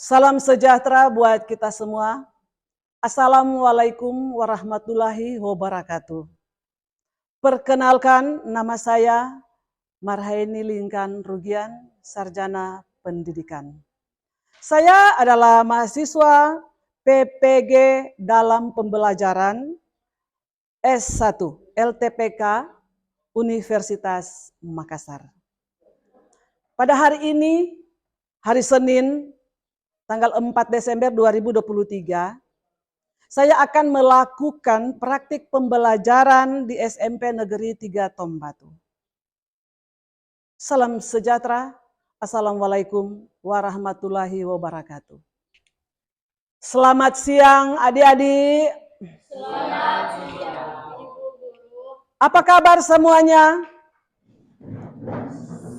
Salam sejahtera buat kita semua. Assalamualaikum warahmatullahi wabarakatuh. Perkenalkan, nama saya Marhaini Lingkan Rugian, Sarjana Pendidikan. Saya adalah mahasiswa PPG dalam pembelajaran S1 LTPK Universitas Makassar. Pada hari ini, hari Senin, tanggal 4 Desember 2023, saya akan melakukan praktik pembelajaran di SMP Negeri 3 Tombatu. Salam sejahtera. Assalamualaikum warahmatullahi wabarakatuh. Selamat siang adik-adik. Selamat siang, Ibu Guru. Apa kabar semuanya?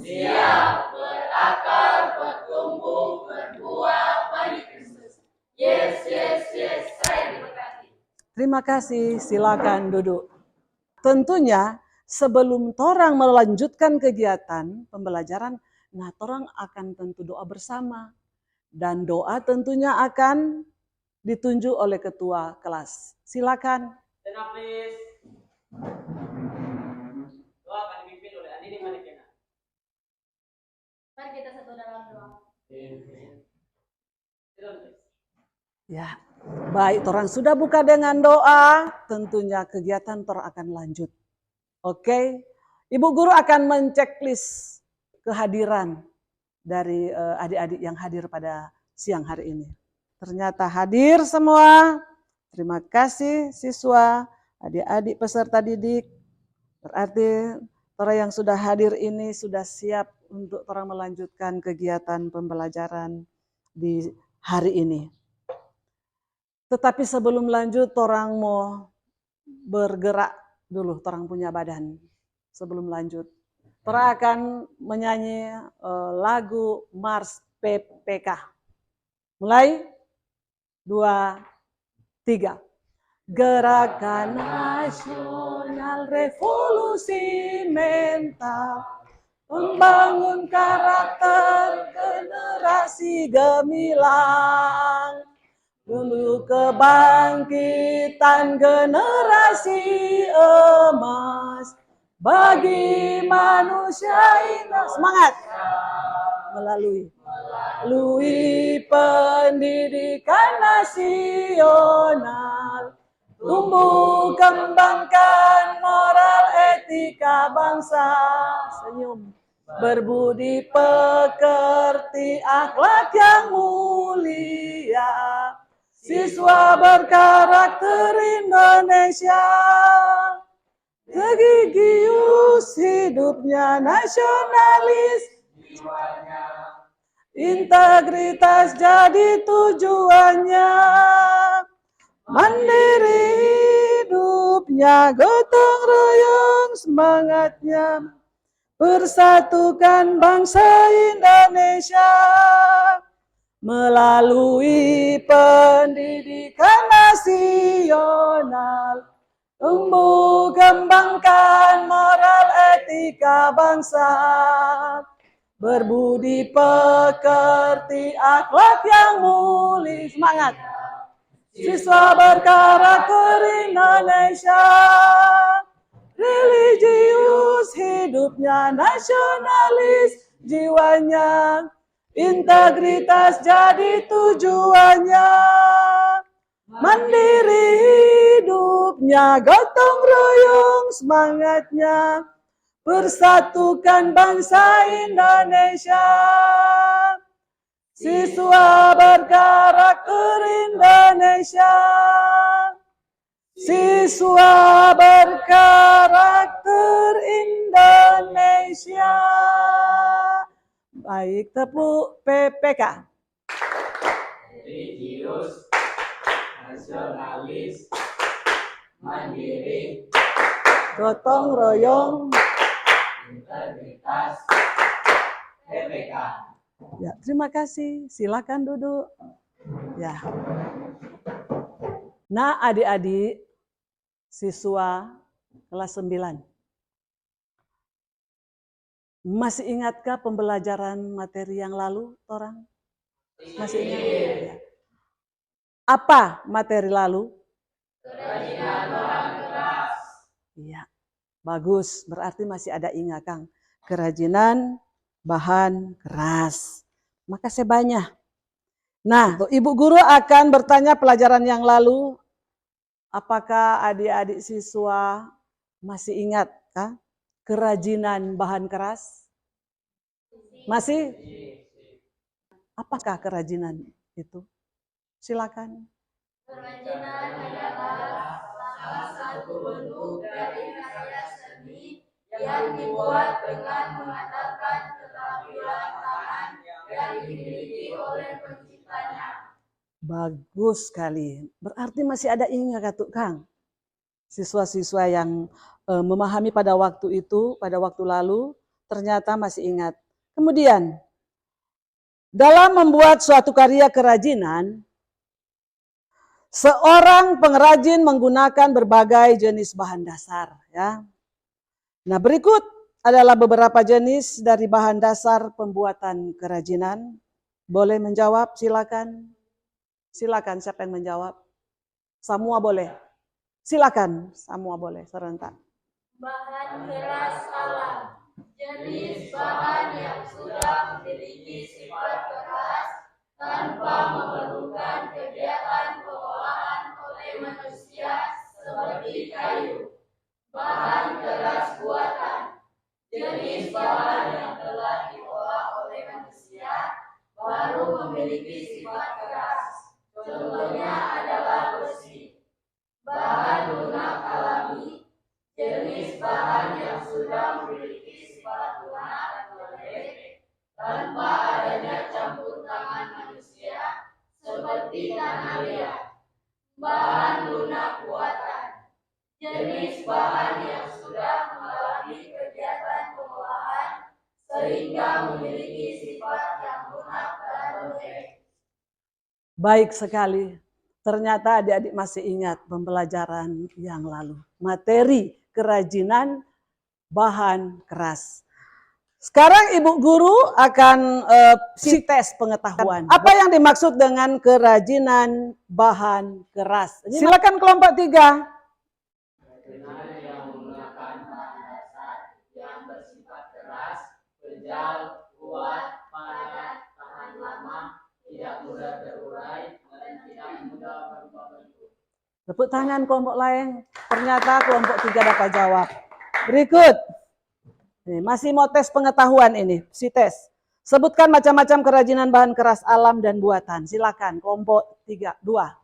Siap, berakar, bertumbuh, berbuah bagi Kristus. Yes, yes, yes, saya diberkati. Terima kasih, silakan duduk. Tentunya sebelum torang melanjutkan kegiatan pembelajaran, torang akan tentu doa bersama. Dan doa tentunya akan ditunjuk oleh ketua kelas. Silakan. Tenang please. Doa akan dipimpin oleh Andini Manikena. Mari kita satu dalam doa. Ya, baik, torang sudah buka dengan doa, tentunya kegiatan torang akan lanjut. Oke, Ibu Guru akan menceklis kehadiran dari adik-adik yang hadir pada siang hari ini. Ternyata hadir semua. Terima kasih siswa, adik-adik peserta didik. Berarti orang yang sudah hadir ini sudah siap untuk orang melanjutkan kegiatan pembelajaran di hari ini. Tetapi sebelum lanjut, orang mau bergerak dulu, orang punya badan. Sebelum lanjut, orang akan menyanyi lagu Mars PPK. Mulai, 2, 3. Gerakan Nasional Revolusi Mental, membangun karakter generasi gemilang, menuju kebangkitan generasi emas bagi manusia indah. Semangat! Melalui pendidikan nasional, tumbuh kembangkan moral etika bangsa. Senyum. Berbudi pekerti akhlak yang mulia, siswa berkarakter Indonesia. Tegigius hidupnya nasionalis, integritas jadi tujuannya. Mandiri hidupnya, gotong royong semangatnya, persatukan bangsa Indonesia. Melalui pendidikan nasional, tumbuh kembangkan moral etika bangsa. Berbudi pekerti akhlak yang mulia. Semangat. Siswa berkarakter Indonesia. Religius hidupnya nasionalis, jiwanya integritas jadi tujuannya. Mandiri hidupnya, gotong royong semangatnya, persatukan bangsa Indonesia. Siswa berkarakter Indonesia. Siswa berkarakter Indonesia. Baik, tepuk PPK. Religius, nasionalis, mandiri, gotong royong, integritas, PPK. Ya, terima kasih. Silakan duduk. Ya. Nah, adik-adik siswa kelas 9. Masih ingatkah pembelajaran materi yang lalu, orang? Masih ingat? Ya. Apa materi lalu? Kerajinan bahan keras. Iya, bagus. Berarti masih ada ingat, Kang. Kerajinan bahan keras. Makasih banyak. Nah, Ibu Guru akan bertanya pelajaran yang lalu. Apakah adik-adik siswa masih ingat kerajinan bahan keras? Masih? Apakah kerajinan itu? Silakan. Kerajinan adalah salah satu bentuk dari karya seni yang dibuat dengan mengandalkan keterampilan tangan yang dimiliki oleh penciptanya. Bagus sekali. Berarti masih ada ingat Kang? Siswa-siswa yang memahami pada waktu itu, pada waktu lalu, ternyata masih ingat. Kemudian, dalam membuat suatu karya kerajinan, seorang pengrajin menggunakan berbagai jenis bahan dasar. Ya. Nah, berikut adalah beberapa jenis dari bahan dasar pembuatan kerajinan. Boleh menjawab? Silakan. Silakan, siapa yang menjawab? Semua boleh. Silakan, semua boleh serentak. Bahan keras alam, jenis bahan yang sudah memiliki sifat keras tanpa memerlukan kegiatan pengolahan oleh manusia seperti kayu. Bahan keras buatan, jenis bahan yang telah diolah oleh manusia baru memiliki sifat keras. Contohnya adalah besi. Bahan lunak alami, jenis bahan yang sudah memiliki sifat lunak dan lembek tanpa adanya campur tangan manusia seperti tanah liat. Bahan lunak buatan, jenis bahan yang sudah mengalami kegiatan pengolahan sehingga memiliki sifat yang lunak dan lembek. Baik sekali. Ternyata adik-adik masih ingat pembelajaran yang lalu. Materi kerajinan bahan keras. Sekarang Ibu Guru akan si tes pengetahuan. Apa yang dimaksud dengan kerajinan bahan keras? Silakan kelompok 3. Kerajinan yang menggunakan bahan dasar yang bersifat keras, kejal, kuat, padat, tahan lama, tidak mudah terurai, dan tidak mudah berubah bentuk. Tepuk tangan kelompok lain. Ternyata kelompok 3 dapat jawab. Berikut. Nih, masih mau tes pengetahuan ini, si tes. Sebutkan macam-macam kerajinan bahan keras alam dan buatan. Silakan kelompok 3, 2.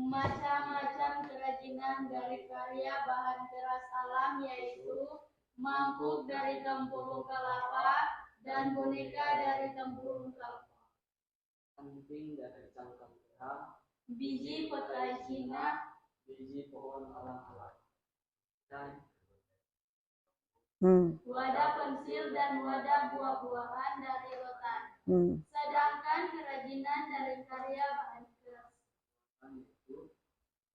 Macam-macam kerajinan dari karya bahan keras alam yaitu mangkuk dari tempurung kelapa dan boneka dari tempurung kelapa. Anting dari cangkang merah, Biji petai Cina, biji pohon alang-alang, dan wadah pensil dan wadah buah-buahan dari rotan. Sedangkan kerajinan dari karya bahan keras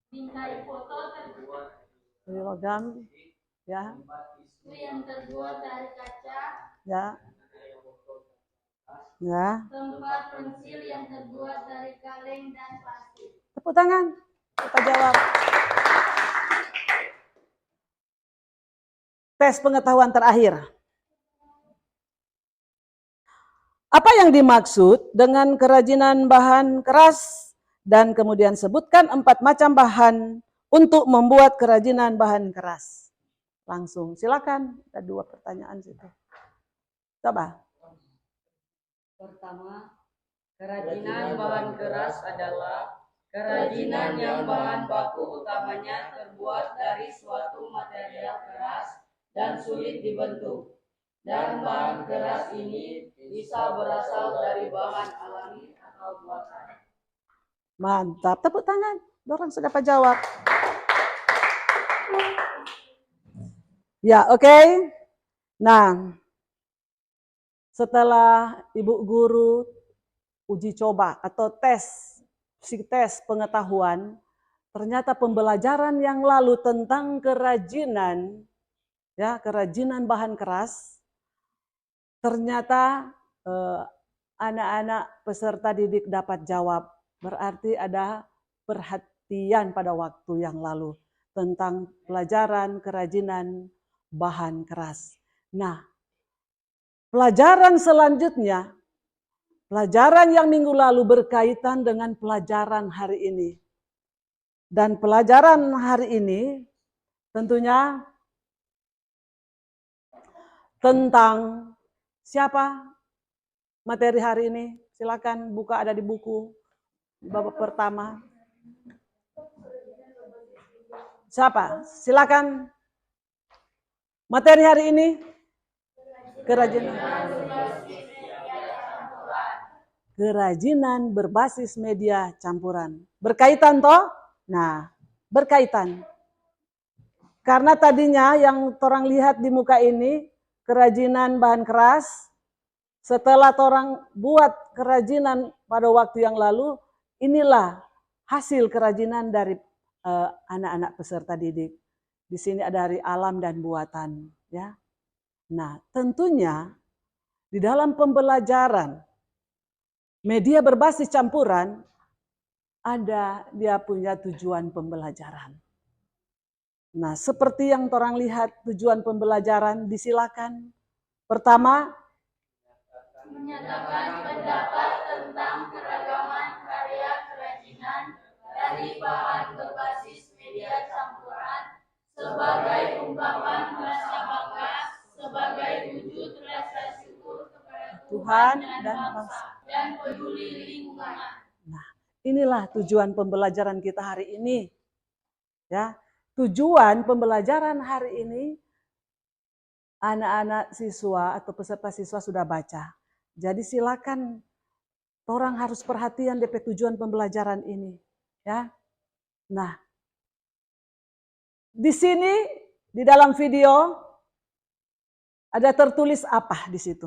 bingkai foto terbuat dari logam, ya. itu yang terbuat dari kaca, Ya. Ya. tempat pensil yang terbuat dari kaleng dan plastik. Tepuk tangan. Kita jawab. Tes pengetahuan terakhir. Apa yang dimaksud dengan kerajinan bahan keras? Dan kemudian sebutkan 4 macam bahan untuk membuat kerajinan bahan keras. Langsung, silakan. Ada 2 pertanyaan situ. Coba. Pertama, kerajinan bahan keras adalah kerajinan yang bahan baku utamanya terbuat dari suatu material keras dan sulit dibentuk. Dan bahan keras ini bisa berasal dari bahan alami atau buatan. Mantap, tepuk tangan. Dorang sudah dapat jawab. Ya, oke. Nah, setelah Ibu Guru uji coba atau tes pengetahuan, ternyata pembelajaran yang lalu tentang kerajinan, ya, kerajinan bahan keras, ternyata anak-anak peserta didik dapat jawab. Berarti ada perhatian pada waktu yang lalu tentang pelajaran kerajinan bahan keras. Nah, pelajaran selanjutnya, pelajaran yang minggu lalu berkaitan dengan pelajaran hari ini. Dan pelajaran hari ini tentunya tentang siapa materi hari ini. Silakan buka, ada di buku bab pertama. Siapa? Silakan. Materi hari ini kerajinan berbasis media campuran. Berkaitan toh? Nah, berkaitan. Karena tadinya yang orang lihat di muka ini kerajinan bahan keras. Setelah orang buat kerajinan pada waktu yang lalu, inilah hasil kerajinan dari anak-anak peserta didik. Di sini ada dari alam dan buatan, ya. Nah, tentunya di dalam pembelajaran media berbasis campuran ada dia punya tujuan pembelajaran. Nah, seperti yang orang lihat tujuan pembelajaran, disilakan. Pertama, menyatakan pendapat tentang keragaman karya kerajinan dari bahan berbasis media campuran sebagai ungkapan rasa bangga, sebagai wujud rasa syukur kepada Tuhan Tuhan dan dan bangsa. bangsa dan peduli lingkungan. Nah, inilah tujuan pembelajaran kita hari ini. Ya, tujuan pembelajaran hari ini anak-anak siswa atau peserta siswa sudah baca. Jadi silakan orang harus perhatian DP tujuan pembelajaran ini, ya. Nah, di sini di dalam video ada tertulis apa di situ?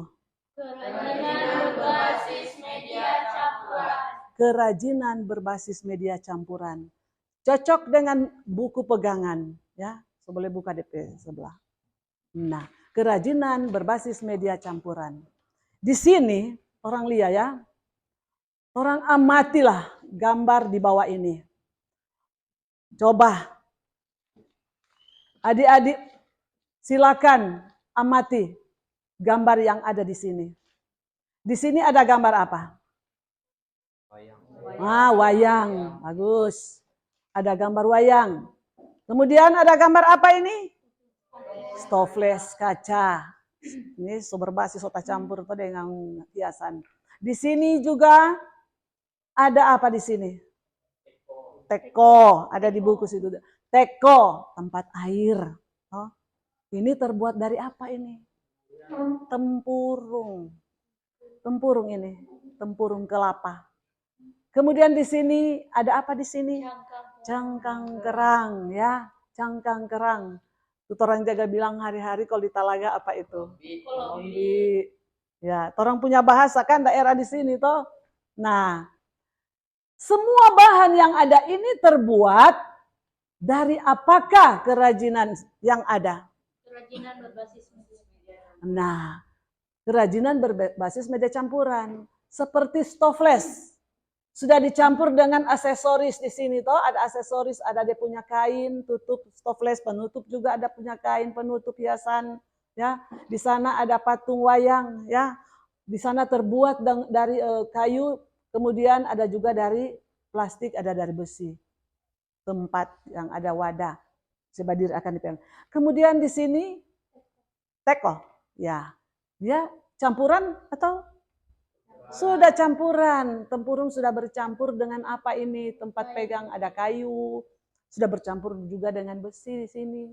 Kerajinan berbasis media campuran. Kerajinan berbasis media campuran. Cocok dengan buku pegangan, ya. Boleh buka DP sebelah. Nah, kerajinan berbasis media campuran. Di sini orang lihat ya, orang amatilah gambar di bawah ini. Coba, adik-adik silakan amati gambar yang ada di sini. Di sini ada gambar apa? Wayang. Bagus. Ada gambar wayang. Kemudian ada gambar apa ini? Stofles kaca. Ini berbasis otak campur itu dengan hiasan. Di sini juga ada apa di sini? Teko, ada di buku situ. Teko, tempat air. Oh, ini terbuat dari apa ini? Tempurung. Tempurung ini, tempurung kelapa. Kemudian di sini ada apa di sini? Cangkang kerang, ya, cangkang kerang. Orang jaga bilang hari-hari kalau di Talaga apa itu? Kolombi. Ya, orang punya bahasa kan daerah di sini toh. Nah, semua bahan yang ada ini terbuat dari apakah kerajinan yang ada? Kerajinan berbasis media. Nah, kerajinan berbasis media campuran. Seperti stofles. Sudah dicampur dengan aksesoris di sini toh, ada aksesoris, ada dia punya kain, tutup stofles, penutup juga ada punya kain, penutup hiasan, ya. Di sana ada patung wayang, ya. Di sana terbuat dari kayu, kemudian ada juga dari plastik, ada dari besi. Tempat yang ada wadah, sebadir akan dipilih. Kemudian di sini teko, ya. Dia campuran atau sudah campuran, tempurung sudah bercampur dengan apa ini? Tempat pegang ada kayu, sudah bercampur juga dengan besi di sini.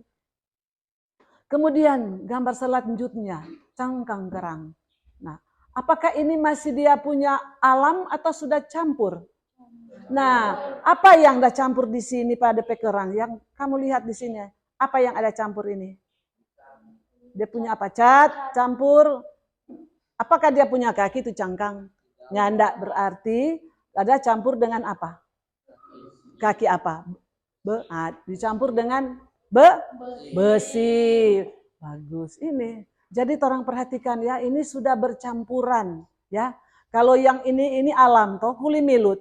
Kemudian gambar selanjutnya, cangkang kerang. Nah, apakah ini masih dia punya alam atau sudah campur? Nah, apa yang ada campur di sini pada pekerang? Yang kamu lihat di sini, apa yang ada campur ini? Dia punya apa? Cat, campur. Apakah dia punya kaki itu cangkang? Nyanda berarti ada campur dengan apa? Kaki apa? Dicampur dengan besi. Bagus ini. Jadi orang perhatikan ya, ini sudah bercampuran ya. Kalau yang ini alam toh kulimilut.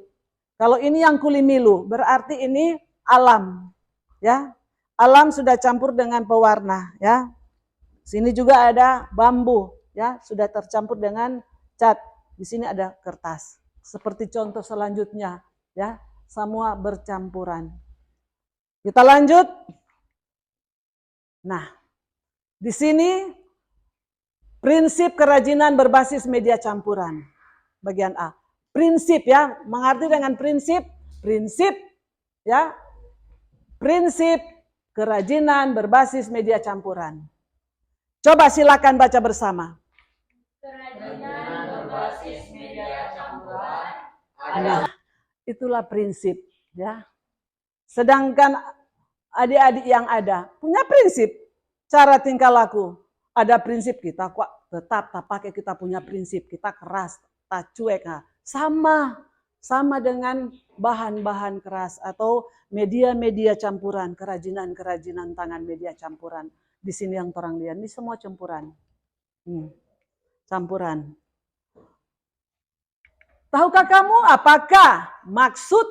Kalau ini yang kulimilu berarti ini alam, ya. Alam sudah campur dengan pewarna, ya. Sini juga ada bambu, ya, sudah tercampur dengan cat. Di sini ada kertas. Seperti contoh selanjutnya, ya, semua bercampuran. Kita lanjut. Nah, di sini prinsip kerajinan berbasis media campuran. Bagian A. Prinsip, ya, mengerti dengan prinsip, ya, prinsip kerajinan berbasis media campuran. Coba silakan baca bersama. Kerajinan berbasis media campuran Nah, itulah prinsip, ya. Sedangkan adik-adik yang ada punya prinsip cara tingkah laku. Ada prinsip kita kok tetap tak pakai kita punya prinsip, kita keras, tak cuek. Nah, sama dengan bahan-bahan keras atau media-media campuran, kerajinan tangan media campuran. Di sini yang orang lihat ini semua campuran. Campuran. Tahukah kamu apakah maksud,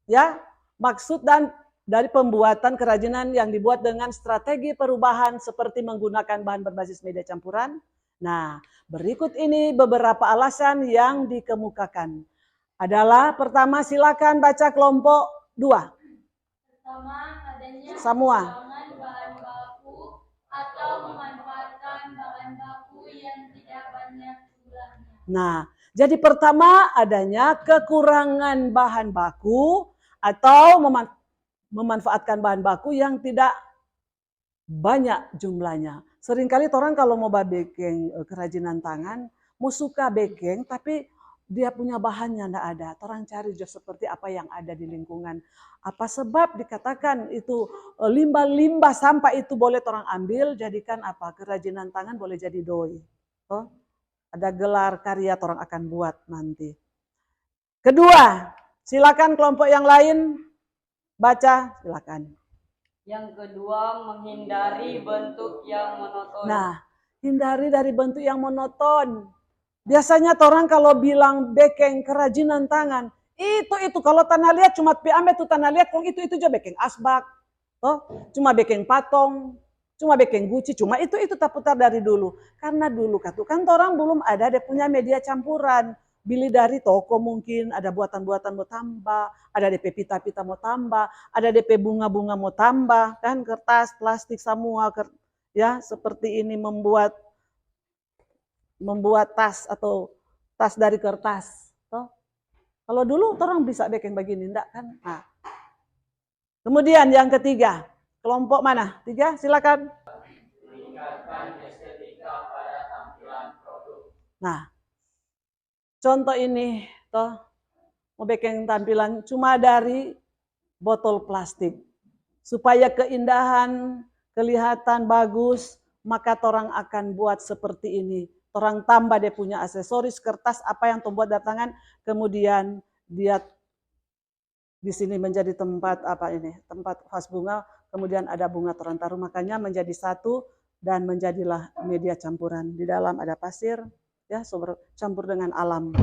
ya, maksud dan dari pembuatan kerajinan yang dibuat dengan strategi perubahan seperti menggunakan bahan berbasis media campuran? Nah, berikut ini beberapa alasan yang dikemukakan. Adalah pertama, silakan baca kelompok 2. Pertama, adanya Semua. kekurangan bahan baku atau memanfaatkan bahan baku yang tidak banyak jumlahnya. Nah, jadi pertama adanya kekurangan bahan baku atau memanfaatkan bahan baku yang tidak banyak jumlahnya. Seringkali orang kalau mau bikin kerajinan tangan, mau suka bikin tapi dia punya bahannya enggak ada. Orang cari juga seperti apa yang ada di lingkungan. Apa sebab dikatakan itu limbah-limbah sampah itu boleh orang ambil jadikan apa? Kerajinan tangan boleh jadi doi. Oh, ada gelar karya orang akan buat nanti. Kedua, silakan kelompok yang lain baca, silakan. Yang kedua, menghindari bentuk yang monoton. Nah, hindari dari bentuk yang monoton. Biasanya orang kalau bilang bekeng kerajinan tangan, itu kalau tanah liat cuma ambil tuh tanah liat, kalau itu aja bekeng asbak, cuma bekeng patong, cuma bekeng guci, cuma itu tak putar dari dulu. Karena dulu kan orang belum ada dia punya media campuran. Beli dari toko mungkin, ada buatan-buatan mau tambah, ada DP pita-pita mau tambah, ada DP bunga-bunga mau tambah, kan kertas, plastik semua, ya seperti ini membuat tas atau tas dari kertas. Kalau dulu orang bisa bikin begini, enggak kan? Nah. Kemudian yang ketiga, kelompok mana? 3, silakan. Meningkatkan estetika pada tampilan produk. Nah, contoh ini, mau bikin tampilan cuma dari botol plastik. Supaya keindahan, kelihatan bagus, maka orang akan buat seperti ini. Orang tambah dia punya aksesoris kertas apa yang membuat datangan, kemudian dia di sini menjadi tempat tempat vas bunga, kemudian ada bunga orang taruh, makanya menjadi satu dan menjadilah media campuran. Di dalam ada pasir, ya, campur dengan alam.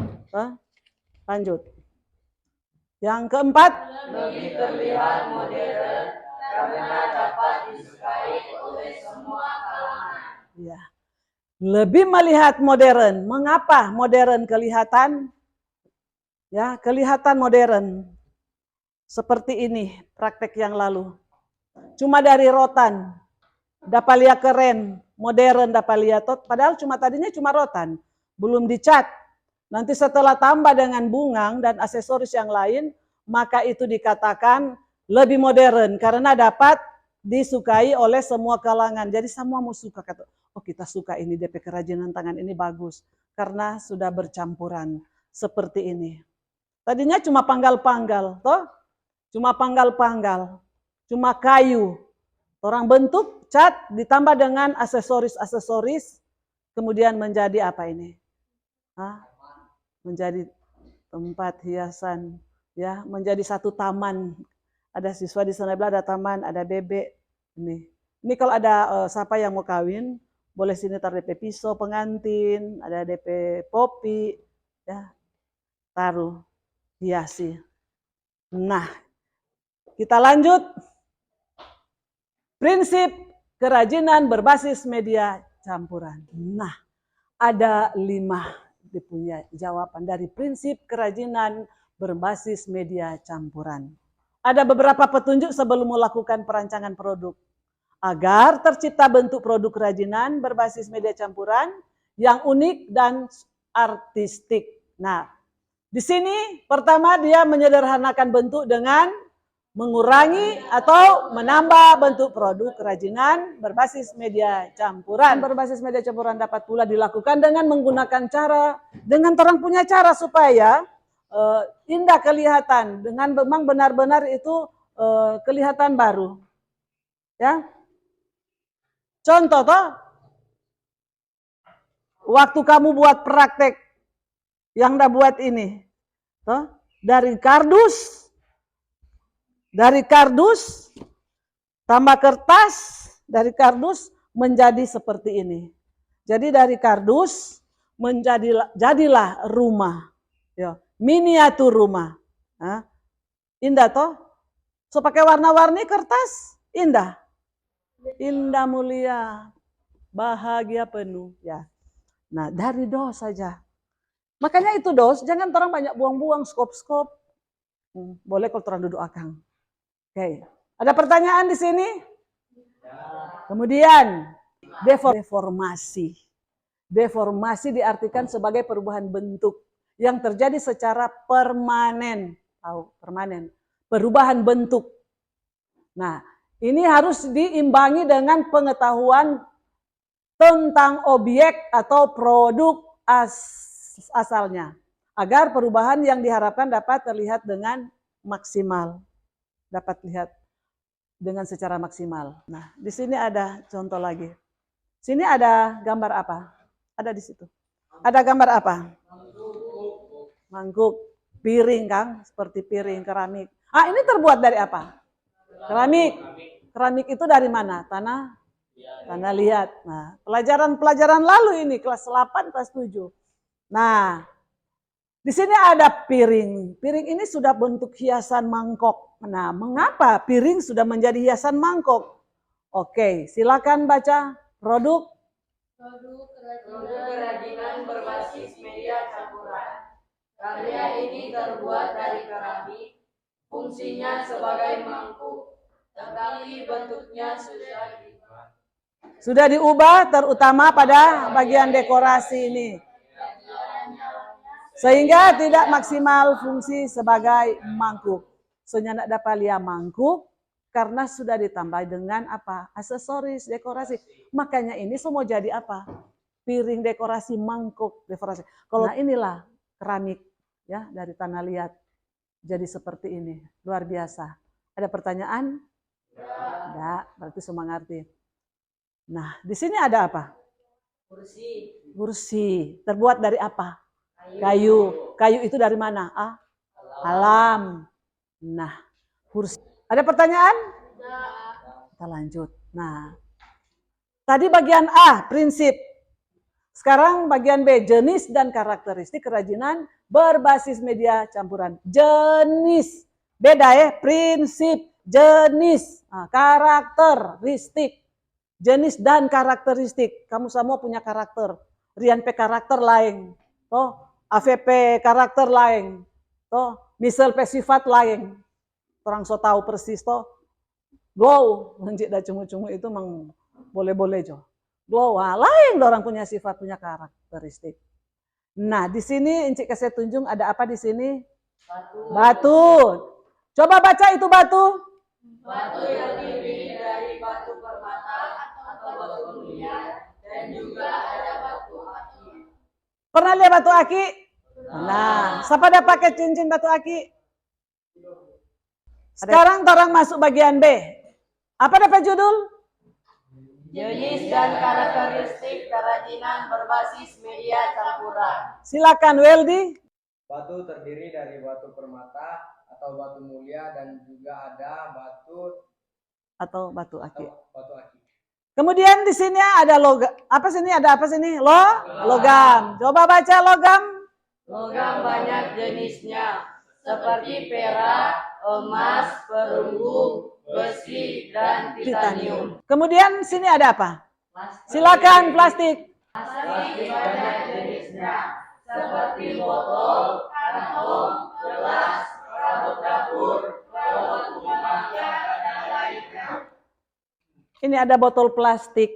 Lanjut. Yang keempat, Lebih terlihat modern karena dapat disukai oleh semua kalangan. ya, lebih melihat modern. Mengapa modern kelihatan? Ya, kelihatan modern. Seperti ini praktek yang lalu. Cuma dari rotan. Dapat lihat keren, modern dapat lihat. Padahal tadinya cuma rotan. Belum dicat. Nanti setelah tambah dengan bungang dan aksesoris yang lain, maka itu dikatakan lebih modern. Karena dapat disukai oleh semua kalangan. Jadi semua mau suka. Oh, kita suka ini, DP kerajinan tangan ini bagus. Karena sudah bercampuran. Seperti ini. Tadinya cuma panggal-panggal. Cuma panggal-panggal. Cuma kayu. Orang bentuk, cat, ditambah dengan aksesoris-aksesoris. Kemudian menjadi apa ini? Menjadi tempat hiasan, ya, menjadi satu taman. Ada siswa di sana ada taman, ada bebek. Ini kalau ada siapa yang mau kawin, boleh sini taruh DP pisau pengantin, ada DP popi, ya, taruh, hiasi. Nah, kita lanjut. Prinsip kerajinan berbasis media campuran. Nah, ada 5 punya jawaban dari prinsip kerajinan berbasis media campuran. Ada beberapa petunjuk sebelum melakukan perancangan produk. Agar tercipta bentuk produk kerajinan berbasis media campuran yang unik dan artistik. Nah, di sini pertama dia menyederhanakan bentuk dengan mengurangi atau menambah bentuk produk kerajinan berbasis media campuran. Berbasis media campuran dapat pula dilakukan dengan menggunakan orang punya cara supaya indah kelihatan, dengan memang benar-benar itu kelihatan baru. Ya. Contoh toh, waktu kamu buat praktek yang dah buat ini, toh, dari kardus tambah kertas, dari kardus menjadi seperti ini. Jadi dari kardus jadilah rumah, ya, miniatur rumah. Nah, indah toh, so pakai warna-warni kertas, indah. Indah mulia, bahagia penuh, ya. Nah, dari dos saja. Makanya itu dos, jangan orang banyak buang-buang skop-skop. Boleh kalau orang duduk akang. Oke. Ada pertanyaan di sini? Kemudian deformasi. Deformasi diartikan sebagai perubahan bentuk yang terjadi secara permanen. Tahu, permanen. Perubahan bentuk. Nah, ini harus diimbangi dengan pengetahuan tentang objek atau produk asalnya, agar perubahan yang diharapkan dapat terlihat dengan maksimal, dapat lihat dengan secara maksimal. Nah, di sini ada contoh lagi. Sini ada gambar apa? Ada di situ. Ada gambar apa? Mangkuk, piring, Kang, seperti piring keramik. Ah, ini terbuat dari apa? Keramik. Keramik itu dari mana? Tanah liat. Nah, pelajaran lalu ini kelas 8, kelas 7. Nah, di sini ada piring. Piring ini sudah bentuk hiasan mangkok. Nah, mengapa piring sudah menjadi hiasan mangkok? Oke, silakan baca produk kerajinan berbasis media campuran. Karya ini terbuat dari keramik, fungsinya sebagai mangkuk, tetapi bentuknya sudah diubah, terutama pada bagian dekorasi ini, sehingga tidak maksimal fungsi sebagai mangkuk. Soalnya tidak dapat lihat mangkuk karena sudah ditambah dengan apa? Aksesoris, dekorasi. Makanya ini semua jadi apa? Piring dekorasi, mangkuk dekorasi. Kalau inilah keramik, ya, dari tanah liat jadi seperti ini, luar biasa. Ada pertanyaan? Tidak, berarti semua ngerti. Nah, di sini ada apa? Kursi. Terbuat dari apa? Kayu. Kayu itu dari mana? Alam. Nah, kursi. Ada pertanyaan? Kita lanjut. Nah, tadi bagian A, prinsip. Sekarang bagian B, jenis dan karakteristik kerajinan berbasis media campuran. Jenis. Beda ya, prinsip, jenis, karakteristik. Jenis dan karakteristik. Kamu semua punya karakter. Rian P karakter lain. Toh, AVP karakter lain. Toh, misal P sifat lain. Orang so tahu persis toh. Glow, menjik dah cumu-cumu itu memang boleh-boleh jo. Glow, lain orang punya sifat, punya karakteristik. Nah, di sini Encik kasih tunjuk ada apa di sini? Batu. Coba baca itu batu. Batu yang terdiri dari batu permata atau batu mulia, dan juga ada batu aki. Pernah lihat batu aki? Nah, siapa ada pakai cincin batu aki? Sekarang orang masuk bagian B. Apa dapat judul? Jenis dan karakteristik kerajinan berbasis media campuran. Silakan Weldy. Batu terdiri dari batu permata atau batu mulia dan juga ada batu aki. Batu aki. Kemudian di sini ada logam. Apa sini? Ada apa sini? Logam. Coba baca logam. Logam banyak jenisnya, seperti perak, emas, perunggu, besi, dan titanium. Kemudian sini ada apa? Silakan plastik. Plastik banyak jenisnya, seperti botol, kantong, gelas, perabot dapur, perabot rumah tangga, dan lainnya. Ini ada botol plastik.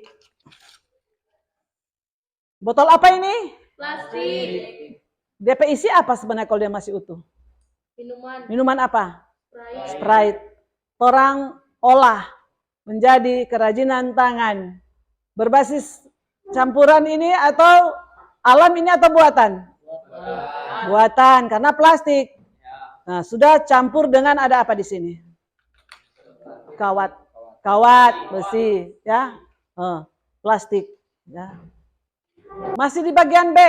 Botol apa ini? Plastik. DP isi apa sebenarnya kalau dia masih utuh? Minuman. Minuman apa? Sprite. Sprite. Orang olah menjadi kerajinan tangan. Berbasis campuran ini atau alam ini atau buatan? Buatan, karena plastik. Nah, sudah campur dengan ada apa di sini? Kawat besi, ya, plastik, ya. Masih di bagian B,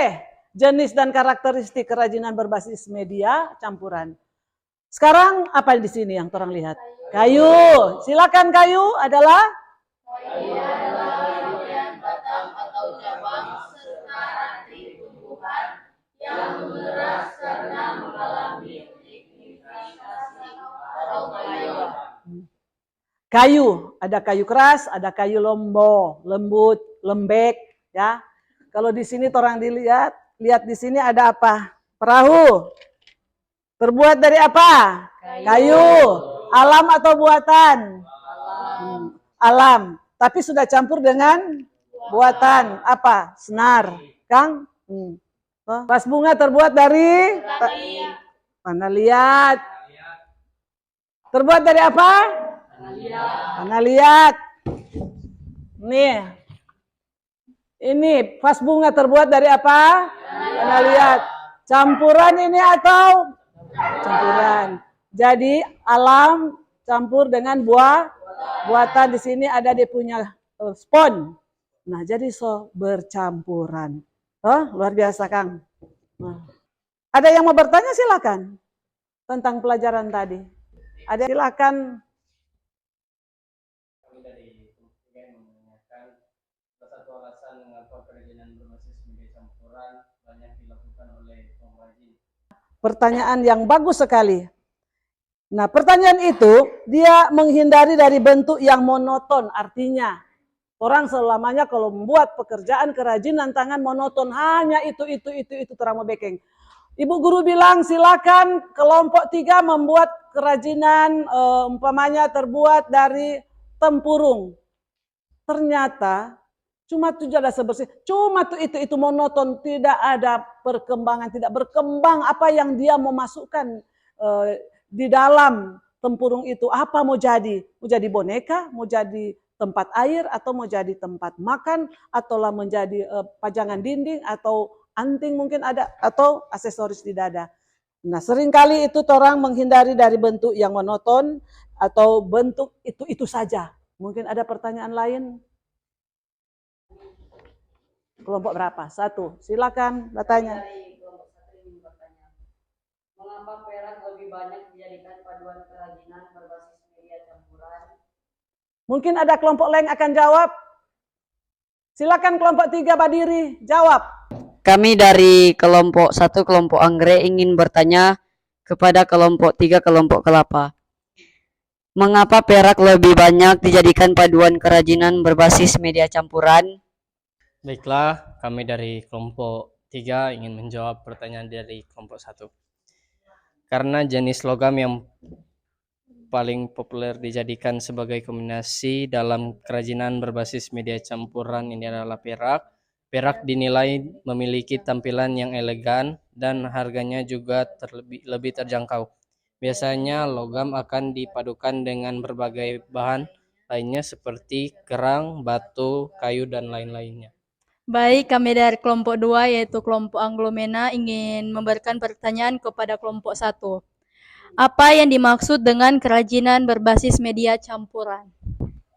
jenis dan karakteristik kerajinan berbasis media campuran. Sekarang apa di sini yang orang lihat? Kayu. Silakan, kayu adalah? Kayu adalah bagian batang atau cabang serta ranting tumbuhan yang mengeras karena mengalami lignifikasi atau pengayuan. Kayu, ada kayu keras, ada kayu lembut, lembek, ya. Kalau di sini orang lihat di sini ada apa? Perahu. Terbuat dari apa? Kayu. Alam atau buatan? Alam. Tapi sudah campur dengan buatan. Apa? Senar. Kang? Vas bunga terbuat dari? Mana lihat. Terbuat dari apa? Mana lihat. Nih. Ini vas bunga terbuat dari apa? Mana lihat. Campuran ini atau? Campuran. Jadi alam campur dengan buatan. Di sini ada dia punya spon. Nah, jadi bercampuran. Luar biasa, Kang. Nah. Ada yang mau bertanya silakan tentang pelajaran tadi. Ada silakan. Kami dari Kementerian menanyakan salah satu alasan mengapa kerajinan berbasis media campuran banyak dilakukan oleh pengrajin. Pertanyaan yang bagus sekali. Nah, pertanyaan itu dia menghindari dari bentuk yang monoton. Artinya, orang selamanya kalau membuat pekerjaan kerajinan tangan monoton, hanya itu terang mau bekeng. Ibu guru bilang silakan kelompok 3 membuat kerajinan umpamanya terbuat dari tempurung. Ternyata cuma itu ada sebersih, cuma itu monoton, tidak ada perkembangan, tidak berkembang apa yang dia mau masukkan di dalam tempurung itu. Apa mau jadi? Mau jadi boneka, mau jadi tempat air, atau mau jadi tempat makan, ataulah menjadi pajangan dinding, atau anting mungkin ada, atau aksesoris di dada. Nah, seringkali itu orang menghindari dari bentuk yang monoton atau bentuk itu saja. Mungkin ada pertanyaan lain? Kelompok berapa? 1. Silakan bertanya. Dari kelompok 1 ingin bertanya, mengapa perak lebih banyak dijadikan paduan kerajinan berbasis media campuran? Mungkin ada kelompok lain akan jawab. Silakan kelompok 3 berdiri, jawab. Kami dari kelompok 1 kelompok anggrek ingin bertanya kepada kelompok 3 kelompok kelapa. Mengapa perak lebih banyak dijadikan paduan kerajinan berbasis media campuran? Baiklah, kami dari kelompok 3 ingin menjawab pertanyaan dari kelompok 1. Karena jenis logam yang paling populer dijadikan sebagai kombinasi dalam kerajinan berbasis media campuran ini adalah perak. Perak dinilai memiliki tampilan yang elegan dan harganya juga lebih terjangkau. Biasanya logam akan dipadukan dengan berbagai bahan lainnya seperti kerang, batu, kayu, dan lain-lainnya. Baik, kami dari kelompok 2 yaitu kelompok Anglomena ingin memberikan pertanyaan kepada kelompok 1. Apa yang dimaksud dengan kerajinan berbasis media campuran?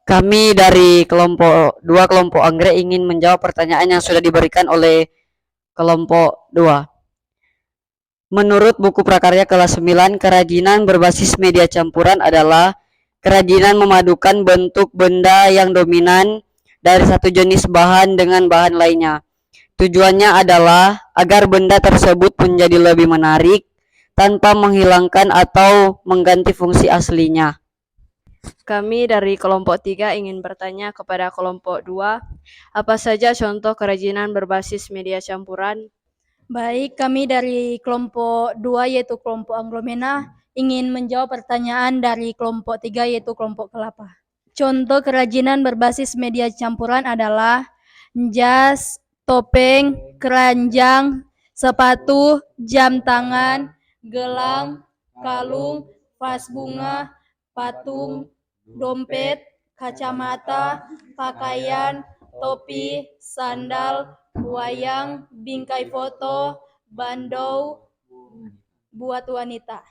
Kami dari kelompok 2 kelompok anggrek ingin menjawab pertanyaan yang sudah diberikan oleh kelompok 2. Menurut buku prakarya kelas 9, kerajinan berbasis media campuran adalah kerajinan memadukan bentuk benda yang dominan dari satu jenis bahan dengan bahan lainnya. Tujuannya adalah agar benda tersebut menjadi lebih menarik tanpa menghilangkan atau mengganti fungsi aslinya. Kami dari kelompok 3 ingin bertanya kepada kelompok 2, apa saja contoh kerajinan berbasis media campuran? Baik, kami dari kelompok 2 yaitu kelompok Anglomena ingin menjawab pertanyaan dari kelompok 3 yaitu kelompok Kelapa. Contoh kerajinan berbasis media campuran adalah jas, topeng, keranjang, sepatu, jam tangan, gelang, kalung, vas bunga, patung, dompet, kacamata, pakaian, topi, sandal, wayang, bingkai foto, bandau buat wanita.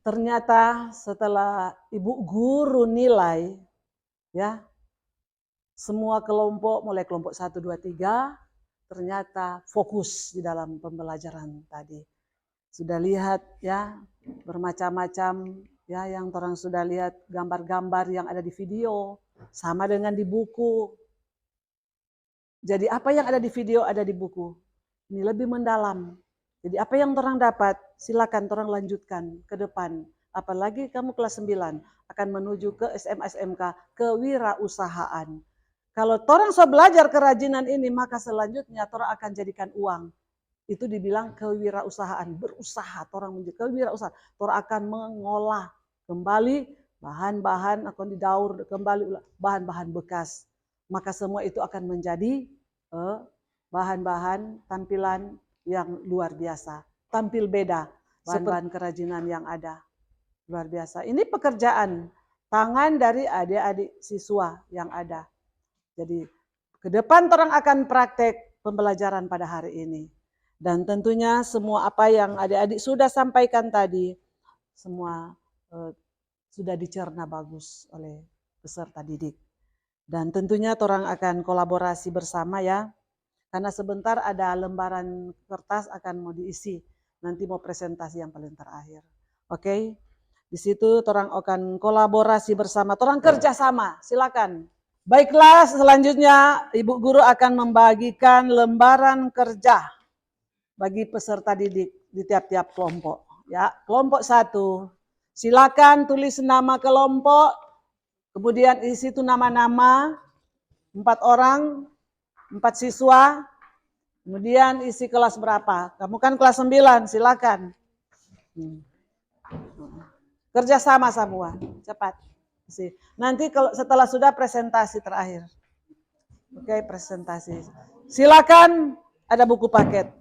Ternyata setelah Ibu Guru nilai, ya, semua kelompok, mulai kelompok 1, 2, 3, ternyata fokus di dalam pembelajaran tadi. Sudah lihat ya, bermacam-macam ya, yang orang sudah lihat gambar-gambar yang ada di video, sama dengan di buku. Jadi apa yang ada di video ada di buku. Ini lebih mendalam. Jadi apa yang orang dapat, silakan orang lanjutkan ke depan. Apalagi kamu kelas 9 akan menuju ke SMA SMK, kewirausahaan. Kalau orang so belajar kerajinan ini, maka selanjutnya orang akan jadikan uang. Itu dibilang kewirausahaan, berusaha, orang menjadi kewirausahaan. Orang akan mengolah kembali bahan-bahan, akan didaur kembali bahan-bahan bekas. Maka semua itu akan menjadi bahan-bahan tampilan yang luar biasa. Tampil beda bahan-bahan kerajinan yang ada. Luar biasa. Ini pekerjaan tangan dari adik-adik siswa yang ada. Jadi ke depan orang akan praktek pembelajaran pada hari ini. Dan tentunya semua apa yang adik-adik sudah sampaikan tadi, semua sudah dicerna bagus oleh peserta didik. Dan tentunya orang akan kolaborasi bersama ya, karena sebentar ada lembaran kertas akan mau diisi, nanti mau presentasi yang paling terakhir. Oke, di situ orang akan kolaborasi bersama, orang kerjasama, silakan. Baiklah, selanjutnya Ibu Guru akan membagikan lembaran kerja bagi peserta didik di tiap-tiap kelompok. Ya, kelompok 1, silakan tulis nama kelompok, kemudian isi itu nama-nama, 4 orang, 4 siswa, kemudian isi kelas berapa. Kamu kan kelas 9, silakan. Kerjasama semua, cepat. Nanti kalau setelah sudah presentasi terakhir. Oke, presentasi. Silakan, ada buku paket.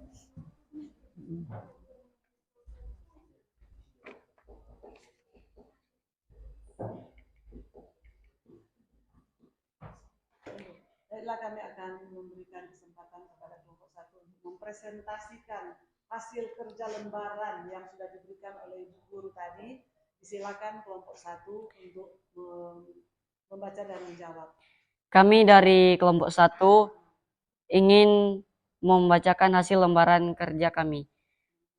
Baiklah, kami akan memberikan kesempatan kepada kelompok 1 untuk mempresentasikan hasil kerja lembaran yang sudah diberikan oleh Ibu Guru tadi. Silakan kelompok 1 untuk membaca dan menjawab. Kami dari kelompok 1 ingin membacakan hasil lembaran kerja kami.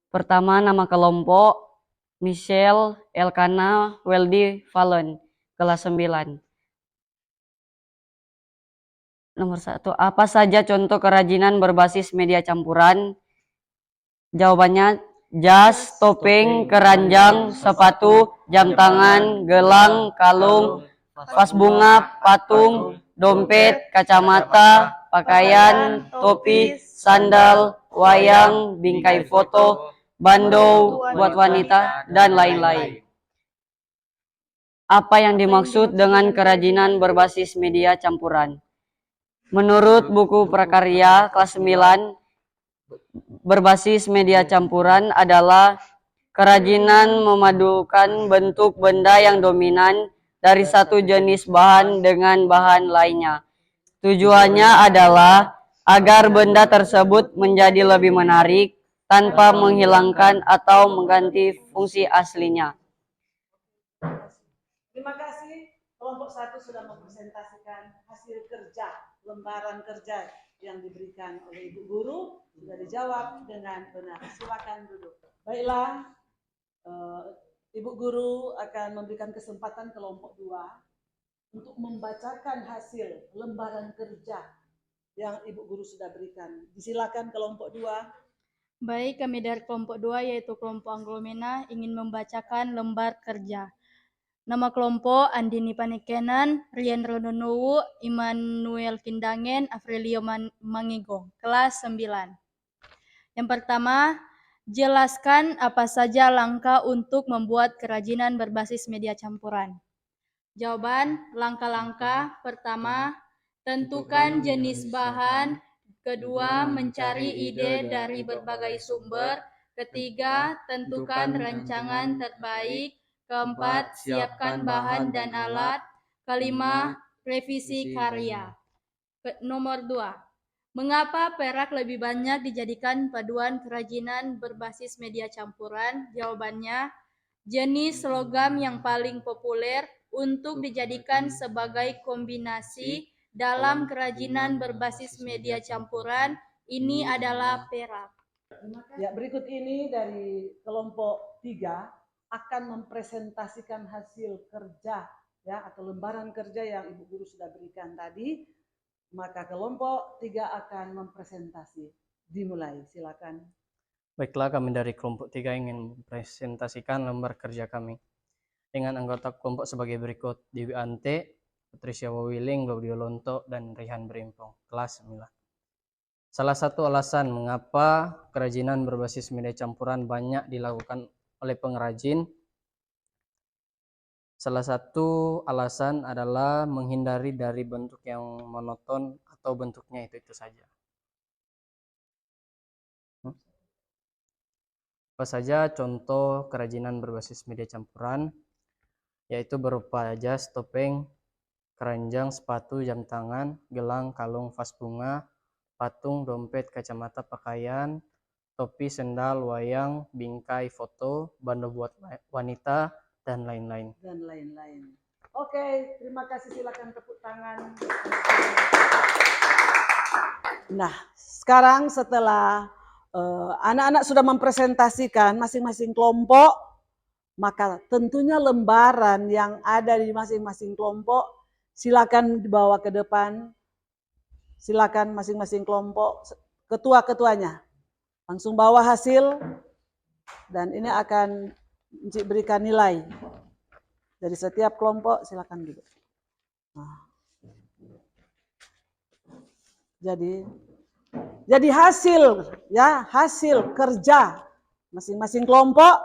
Pertama, nama kelompok Michelle Elkana Weldy Fallon, kelas 9. Nomor 1, apa saja contoh kerajinan berbasis media campuran? Jawabannya, jas, topeng, keranjang, sepatu, jam tangan, gelang, kalung, vas bunga, patung, dompet, kacamata, pakaian, topi, sandal, wayang, bingkai foto, bandau buat wanita, dan lain-lain. Apa yang dimaksud dengan kerajinan berbasis media campuran? Menurut buku prakarya kelas 9, berbasis media campuran adalah kerajinan memadukan bentuk benda yang dominan dari satu jenis bahan dengan bahan lainnya. Tujuannya adalah agar benda tersebut menjadi lebih menarik tanpa menghilangkan atau mengganti fungsi aslinya. Terima kasih, kelompok 1 sudah mempresentasikan hasil kerja, lembaran kerja yang diberikan oleh Ibu Guru, sudah dijawab dengan benar. Silakan duduk. Baiklah, Ibu Guru akan memberikan kesempatan kelompok 2 untuk membacakan hasil lembaran kerja yang Ibu Guru sudah berikan. Disilakan kelompok 2. Baik, kami dari kelompok 2 yaitu kelompok Anglomena ingin membacakan lembar kerja. Nama kelompok Andini Panikenan, Rian Rononowu, Immanuel Kindangen, Afrilio Mangigong, kelas 9. Yang pertama, jelaskan apa saja langkah untuk membuat kerajinan berbasis media campuran. Jawaban, langkah-langkah pertama, tentukan jenis bahan. Kedua, mencari ide dari berbagai sumber. Ketiga, tentukan rancangan terbaik. Keempat, siapkan bahan dan alat. Kelima, revisi karya. Nomor 2. Mengapa perak lebih banyak dijadikan paduan kerajinan berbasis media campuran? Jawabannya, jenis logam yang paling populer untuk dijadikan sebagai kombinasi dalam kerajinan berbasis media campuran ini adalah perak. Ya, berikut ini dari kelompok 3 akan mempresentasikan hasil kerja ya atau lembaran kerja yang Ibu Guru sudah berikan tadi. Maka kelompok 3 akan mempresentasi. Dimulai, silakan. Baiklah, kami dari kelompok 3 ingin mempresentasikan lembar kerja kami dengan anggota kelompok sebagai berikut: Dewi Ante, Patricia Wawiling, Gaudio Lonto, dan Rihan Berimpong, kelas 9. Salah satu alasan mengapa kerajinan berbasis media campuran banyak dilakukan oleh pengrajin, salah satu alasan adalah menghindari dari bentuk yang monoton atau bentuknya itu saja. Apa saja contoh kerajinan berbasis media campuran? Yaitu berupa jas, topeng, keranjang, sepatu, jam tangan, gelang, kalung, vas bunga, patung, dompet, kacamata, pakaian, topi, sendal, wayang, bingkai, foto, bando buat wanita, dan lain-lain. Oke, terima kasih. Silakan tepuk tangan. Nah, sekarang setelah anak-anak sudah mempresentasikan masing-masing kelompok, maka tentunya lembaran yang ada di masing-masing kelompok silakan dibawa ke depan. Silakan masing-masing kelompok, ketua-ketuanya langsung bawa hasil dan ini akan berikan nilai dari setiap kelompok. Silakan duduk. Nah. Jadi hasil kerja masing-masing kelompok,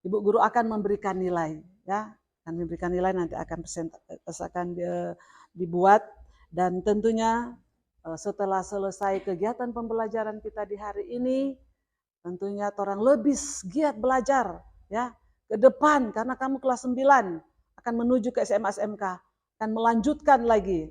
Ibu Guru akan memberikan nilai, ya, akan memberikan nilai, nanti akan dibuat, dan tentunya setelah selesai kegiatan pembelajaran kita di hari ini, tentunya orang lebih giat belajar, ya, ke depan karena kamu kelas 9 akan menuju ke SMA SMK, akan melanjutkan lagi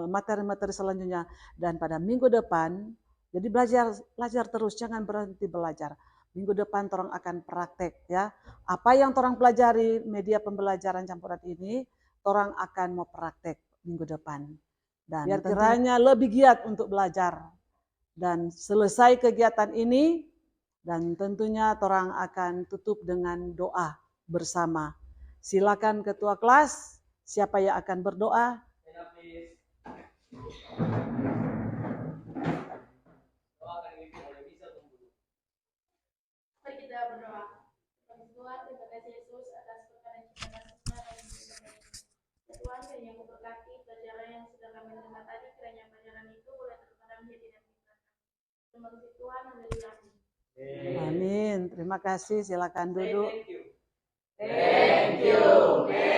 materi-materi selanjutnya, dan pada minggu depan jadi belajar terus, jangan berhenti belajar. Minggu depan orang akan praktek, ya. Apa yang orang pelajari media pembelajaran campuran ini, orang akan mau praktek minggu depan. Dan biar kiranya lebih giat untuk belajar. Dan selesai kegiatan ini, dan tentunya orang akan tutup dengan doa bersama. Silakan ketua kelas, siapa yang akan berdoa? Mari kita berdoa. Tuhan, terima kasih Yesus atas perkataan ciptaan. Tuhan, kiranya memberkati pelajaran yang sudah kami terima tadi, kiranya pelajaran itu boleh tertanam di hati dan pikiran kami. Terima kasih Tuhan, haleluya. Amin. Terima kasih. Silakan duduk. Thank you.